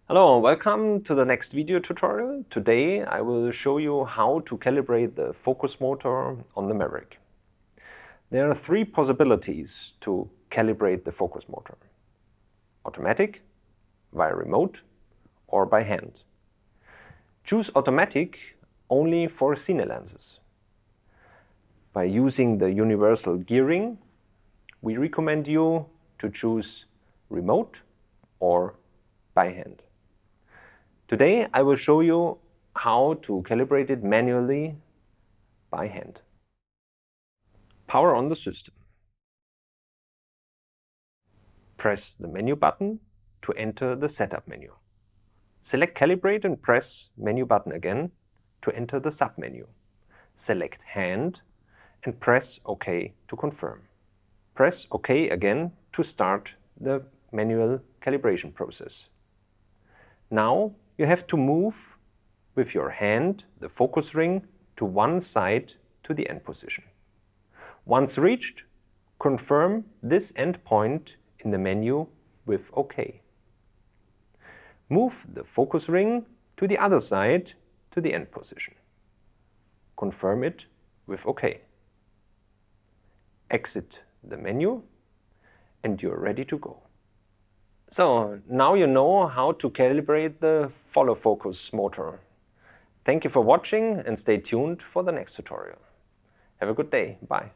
Hello, welcome to the next video tutorial. Today I will show you how to calibrate the focus motor on the Maverick. There are three possibilities to calibrate the focus motor: automatic, via remote, or by hand. Choose automatic only for cine lenses. By using the universal gearing, we recommend you to choose remote or by hand. Today I will show you how to calibrate it manually by hand. Power on the system. Press the menu button to enter the setup menu. Select Calibrate and press menu button again to enter the submenu. Select Hand and press OK to confirm. Press OK again to start the manual calibration process. Now you have to move with your hand the focus ring to one side to the end position. Once reached, confirm this end point in the menu with OK. Move the focus ring to the other side to the end position. Confirm it with OK. Exit the menu and you're ready to go. So now you know how to calibrate the follow focus motor. Thank you for watching and stay tuned for the next tutorial. Have a good day. Bye.